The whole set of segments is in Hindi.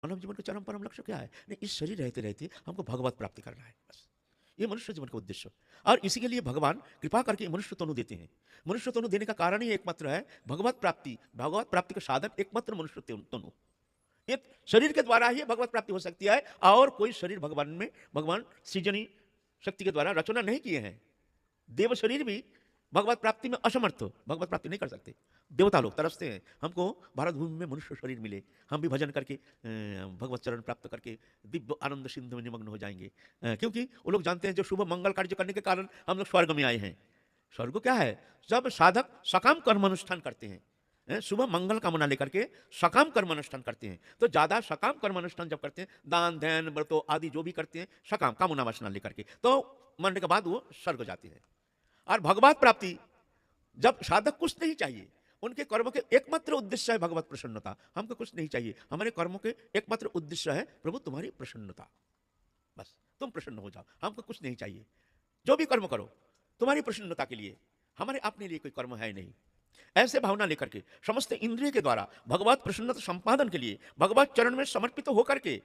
मानव जीवन का चरम परम लक्ष्य क्या है? नहीं, इस शरीर रहते रहते हमको भगवत प्राप्ति करना है बस। ये मनुष्य जीवन का उद्देश्य। और इसी के लिए भगवान कृपा करके मनुष्य तनु देते हैं। मनुष्य तनु देने का कारण ही एकमात्र है भगवत प्राप्ति। भगवत प्राप्ति का साधन एकमात्र मनुष्य तनु। ये शरीर के द्वारा ही भगवत प्राप्ति हो सकती है, और कोई शरीर भगवान सृजनी शक्ति के द्वारा रचना नहीं किए हैं। देव शरीर भी भगवत प्राप्ति में असमर्थ, भगवत प्राप्ति नहीं कर सकते। देवता लोग तरसते हैं हमको भारत भूमि में मनुष्य शरीर मिले, हम भी भजन करके भगवत चरण प्राप्त करके दिव्य आनंद सिंधु में निमग्न हो जाएंगे। क्योंकि वो लोग जानते हैं जो शुभ मंगल कार्य करने के कारण हम लोग स्वर्ग में आए हैं। स्वर्ग क्या है? जब साधक सकाम कर्म अनुष्ठान करते हैं, सुबह मंगल कामना लेकर के सकाम कर्म अनुष्ठान करते हैं, तो ज्यादा सकाम कर्म अनुष्ठान जब करते हैं, दान ध्यान व्रतो आदि जो भी करते हैं सकाम कामना वासना लेकर के, तो मरने के बाद वो स्वर्ग जाते हैं। और भगवत प्राप्ति जब साधक कुछ नहीं चाहिए, उनके कर्मों के एकमात्र उद्देश्य है भगवत प्रसन्नता। हमको कुछ नहीं चाहिए, हमारे कर्मों के एकमात्र उद्देश्य है प्रभु तुम्हारी प्रसन्नता, बस तुम प्रसन्न हो जाओ, हमको कुछ नहीं चाहिए। जो भी कर्म करो तुम्हारी प्रसन्नता के लिए, हमारे अपने लिए कोई कर्म है नहीं। ऐसे भावना लेकर के समस्त इंद्रिय के द्वारा भगवत प्रसन्नता संपादन के लिए भगवत चरण में समर्पित होकर के,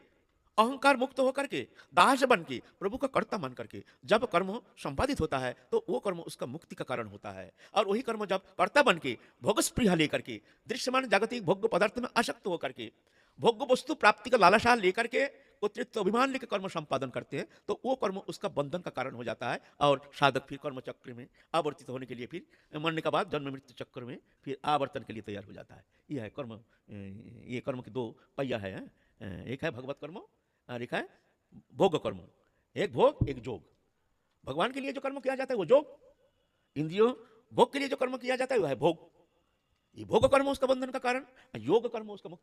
अहंकार मुक्त होकर के, दास बन के, प्रभु का कर्ता मान करके जब कर्म संपादित होता है तो वो कर्म उसका मुक्ति का कारण होता है। और वही कर्म जब कर्ता बन के भोग स्पृहा लेकर के दृश्यमान जागतिक भोग पदार्थ में आसक्त होकर के भोग वस्तु प्राप्ति का लालसा लेकर के उत्तृत्व अभिमान लेकर कर्म संपादन करते हैं, तो वो कर्म उसका बंधन का कारण हो जाता है। और साधक फिर कर्म चक्र में आवर्तित होने के लिए, फिर मरने के बाद जन्म मृत्यु चक्र में फिर आवर्तन के लिए तैयार हो जाता है। यह है कर्म। ये कर्म के दो पहिया है। एक है भगवत कर्म और एक है भोग कर्म। एक भोग एक जोग। भगवान के लिए जो कर्म किया जाता है वो जोग, इंद्रियों भोग के लिए जो कर्म किया जाता है वो है भोग। ये भोग कर्म उसका बंधन का कारण, योग कर्म उसका मुक्ति